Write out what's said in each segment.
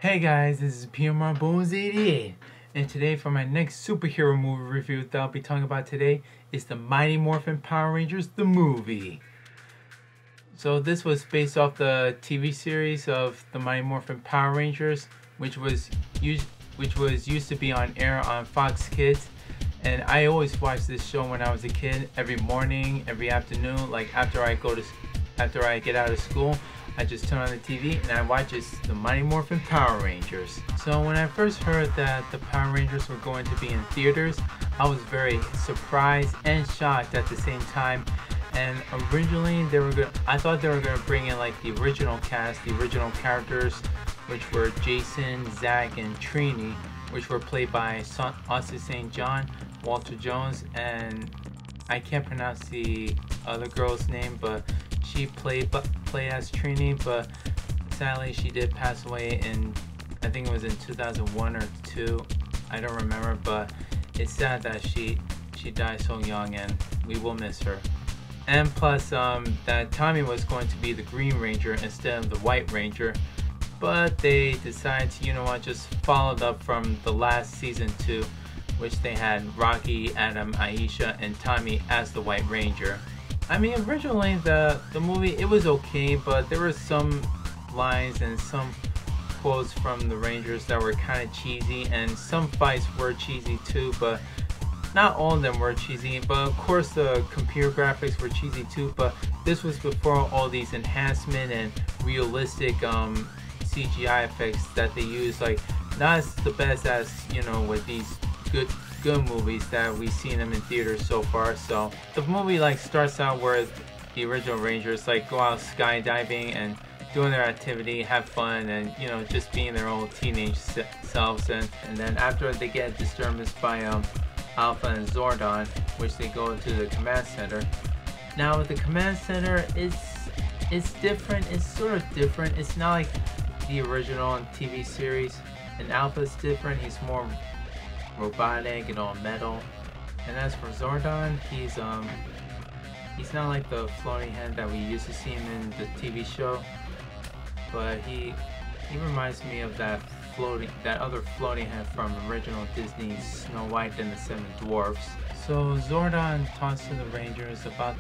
Hey guys, this is P.M.R.Bonez88's, and today for my next superhero movie review that I'll be talking about today is the Mighty Morphin Power Rangers, the movie. So this was based off the TV series of the Mighty Morphin Power Rangers, which was used to be on air on Fox Kids. And I always watched this show when I was a kid, every morning, every afternoon, like after I get out of school. I just turn on the TV and I watch the Mighty Morphin Power Rangers. So when I first heard that the Power Rangers were going to be in theaters, I was very surprised and shocked at the same time. And originally I thought they were gonna bring in like the original cast, the original characters, which were Jason, Zach, and Trini, which were played by Austin St. John, Walter Jones, and I can't pronounce the other girl's name, but she played as Trini, but sadly she did pass away in, I think it was in 2001 or 2, I don't remember, but it's sad that she died so young and we will miss her. And plus that Tommy was going to be the Green Ranger instead of the White Ranger, but they decided to, you know what, just followed up from the last season 2, which they had Rocky, Adam, Aisha, and Tommy as the White Ranger. I mean, originally the movie, it was okay, but there were some lines and some quotes from the Rangers that were kind of cheesy, and some fights were cheesy too, but not all of them were cheesy. But of course the computer graphics were cheesy too, but this was before all these enhancement and realistic CGI effects that they use, like not as the best as, you know, with these good movies that we've seen them in theaters so far. So the movie like starts out where the original Rangers like go out skydiving and doing their activity, have fun, and you know, just being their own teenage selves, and then after they get disturbance by Alpha and Zordon, which they go to the command center. Now with the command center, it's different. It's sort of different. It's not like the original TV series. And Alpha's different. He's more robotic and all metal. And as for Zordon, he's not like the floating head that we used to see him in the TV show, but he reminds me of that other floating head from original Disney's Snow White and the Seven Dwarfs. So Zordon talks to the Rangers about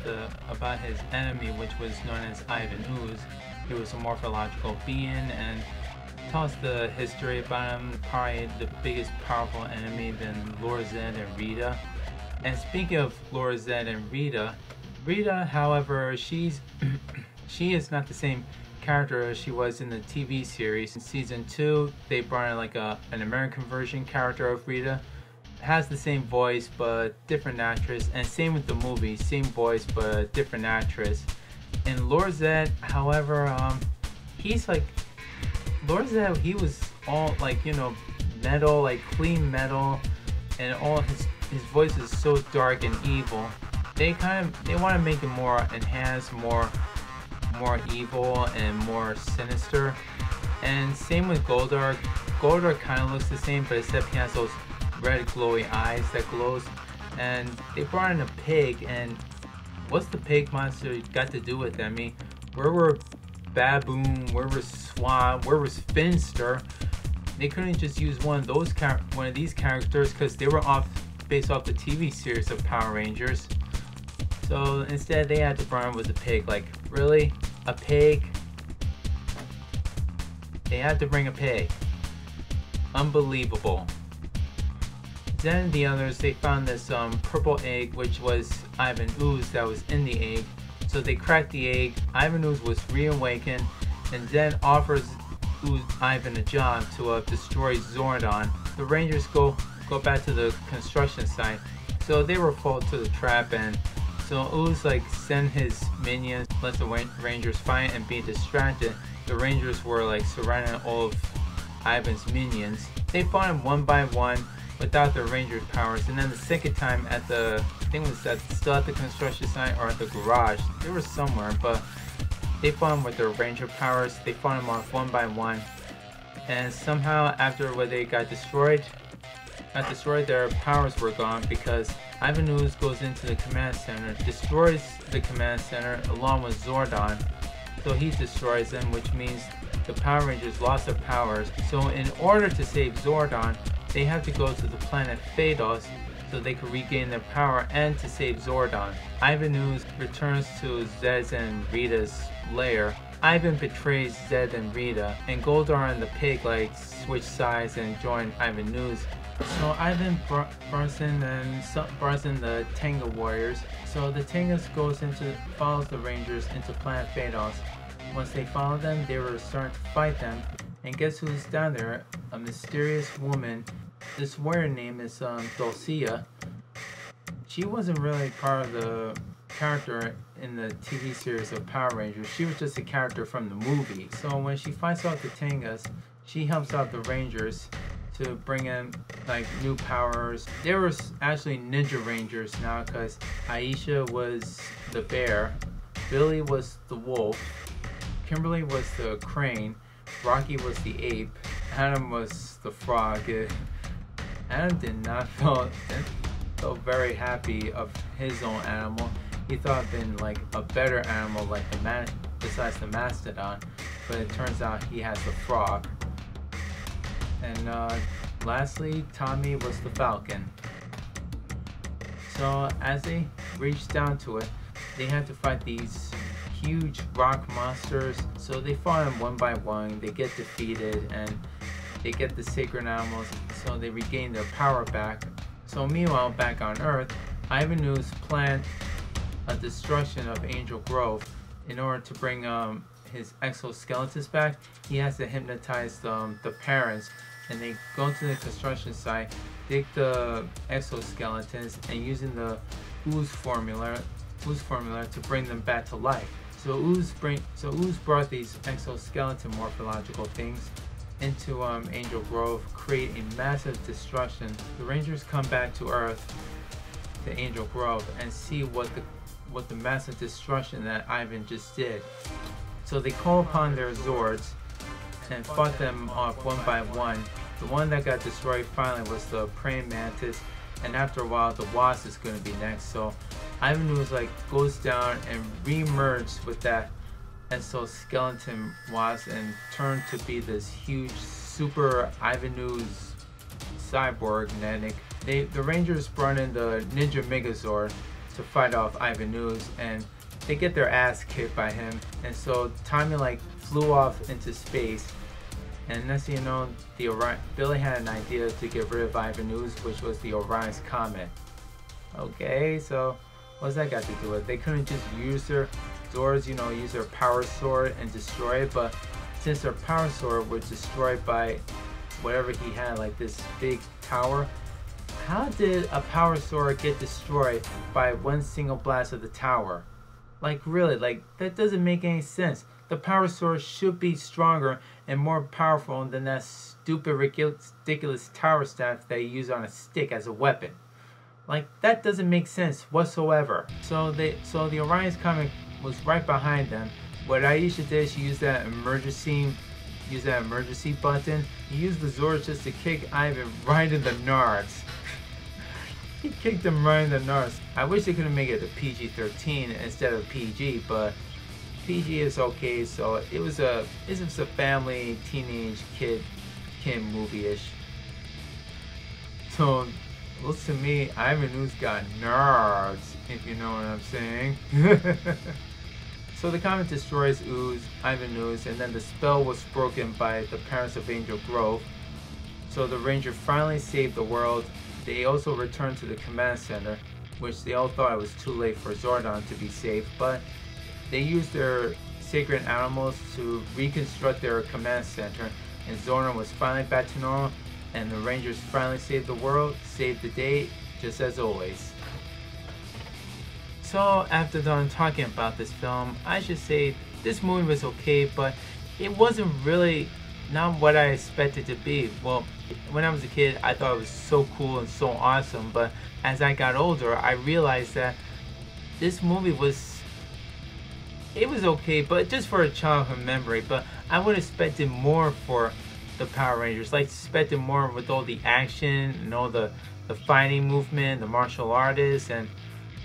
his enemy, which was known as Ivan Ooze. He was a morphological being, and tells the history about him, probably the biggest powerful enemy than Laura Zed and Rita. And speaking of Laura Zed and Rita, however, she is not the same character as she was in the TV series. In season 2, they brought in like an American version character of Rita. Has the same voice but different actress, and same with the movie, same voice but different actress. And Laura Zed, however, he's like Laura Zed, he was all like, you know, metal, like clean metal, and all his voice is so dark and evil. They want to make him more enhanced, more evil and more sinister. And same with Goldar. Goldar kind of looks the same, but except he has those red glowy eyes that glows. And they brought in a pig, and what's the pig monster got to do with it? I mean, where were Baboon, where was Swab, where was Finster? They couldn't just use one of these characters because they were based off the TV series of Power Rangers. So instead they had to bring him with a pig. Like, really? A pig? They had to bring a pig. Unbelievable. Then the others, they found this purple egg, which was Ivan Ooze that was in the egg. So they cracked the egg. Ivan Ooze was reawakened, and then offers Ivan a job to destroy Zordon. The Rangers go back to the construction site. So they were fall to the trap, and so Ooze like send his minions, let the Rangers fight and be distracted. The Rangers were like surrounding all of Ivan's minions. They fought him one by one without their Ranger powers, and then the second time at the, I think it was still at the construction site or at the garage, they were somewhere, but they fought him with their Ranger powers. They fought him off one by one, and somehow after when they got destroyed, their powers were gone because Ivan Ooze goes into the command center, destroys the command center along with Zordon. So he destroys them, which means the Power Rangers lost their powers. So in order to save Zordon, they have to go to the planet Phaedos so they can regain their power and to save Zordon. Ivan Ooze returns to Zed's and Rita's lair. Ivan betrays Zed and Rita, and Goldar and the Pig switch sides and join Ivan Ooze. So Ivan burns in the Tenga warriors. So the Tengas follows the Rangers into planet Phaedos. Once they follow them, they were starting to fight them. And guess who's down there? A mysterious woman. This warrior name is Dulcia. She wasn't really part of the character in the TV series of Power Rangers. She was just a character from the movie. So when she fights off the Tengas, she helps out the Rangers to bring in new powers. There were actually Ninja Rangers now because Aisha was the bear, Billy was the wolf, Kimberly was the crane, Rocky was the ape, Adam was the frog. Adam did not feel very happy of his own animal. He thought it'd been a better animal besides the mastodon, but it turns out he has the frog. And lastly, Tommy was the falcon. So as they reached down to it, they had to fight these huge rock monsters. So they fought them one by one, they get defeated, and they get the sacred animals, so they regain their power back. So meanwhile, back on Earth, Ivan Ooze planned a destruction of Angel Grove. In order to bring his exoskeletons back, he has to hypnotize the parents, and they go to the construction site, dig the exoskeletons, and using the ooze formula to bring them back to life. So Ooze brought these exoskeleton morphological things into Angel Grove, create a massive destruction. The Rangers come back to Earth, to Angel Grove, and see what the massive destruction that Ivan just did. So they call upon their Zords and fought them off one by one. The one that got destroyed finally was the praying mantis, and after a while the wasp is going to be next. So Ivan Ooze goes down and re-merged with that exoskeleton wasp and turned to be this huge super Ivan Ooze cyborg. The Rangers brought in the Ninja Megazord to fight off Ivan Ooze, and they get their ass kicked by him. And so Tommy flew off into space, and next thing you know, Billy had an idea to get rid of Ivan Ooze, which was the Orion's Comet. Okay, so what's that got to do with it? They couldn't just use their Zords, use their power sword and destroy it, but since their power sword was destroyed by whatever he had, this big tower, how did a power sword get destroyed by one single blast of the tower? Really, that doesn't make any sense. The power sword should be stronger and more powerful than that stupid, ridiculous tower staff that you use on a stick as a weapon. That doesn't make sense whatsoever. So the Orion's Comet was right behind them. What Aisha did, she used that emergency button. He used the Zords just to kick Ivan right in the nards. He kicked him right in the nards. I wish they could have made it a PG-13 instead of PG, but PG is okay. So it was a family teenage kid movie-ish. So looks to me, Ivan Ooze got nerds, if you know what I'm saying. So the comet destroys Ivan Ooze, and then the spell was broken by the parents of Angel Grove. So the Ranger finally saved the world. They also returned to the command center, which they all thought it was too late for Zordon to be saved, but they used their sacred animals to reconstruct their command center, and Zordon was finally back to normal, and the Rangers finally saved the world, saved the day, just as always. So after done talking about this film, I should say this movie was okay, but it wasn't really not what I expected to be. Well, when I was a kid, I thought it was so cool and so awesome, but as I got older, I realized that this movie was okay, but just for a childhood memory. But I would have expected more for the Power Rangers, expected more with all the action and all the fighting movement, the martial artists, and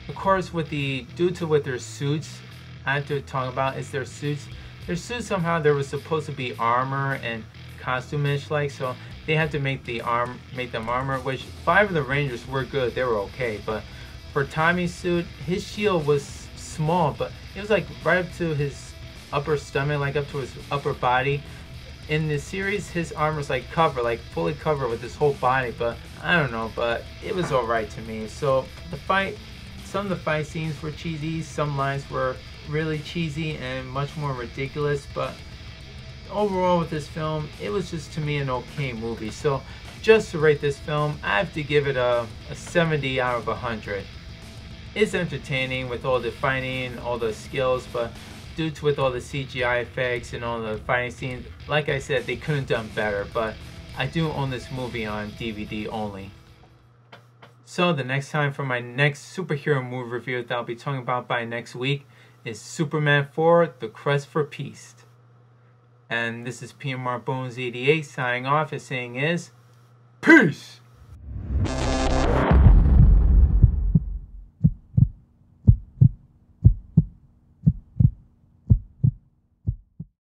of course with their suits. I have to talk about is their suits. their suits somehow there was supposed to be armor and costume-ish like, so they had to make them armor, which 5 of the Rangers were good, they were okay, but for Tommy's suit, his shield was small, but it was like right up to his upper stomach, like up to his upper body. In the series, his armor's like covered, like fully covered with his whole body, but I don't know, but it was alright to me. So some of the fight scenes were cheesy, some lines were really cheesy and much more ridiculous, but overall with this film, it was just to me an okay movie. So just to rate this film, I have to give it a 70 out of 100. It's entertaining with all the fighting, all the skills, but due to with all the CGI effects and all the fighting scenes, like I said, they couldn't have done better, but I do own this movie on DVD only. So the next time for my next superhero movie review that I'll be talking about by next week is Superman 4, The Quest for Peace. And this is P.M.R.Bonez88 signing off and saying is, peace!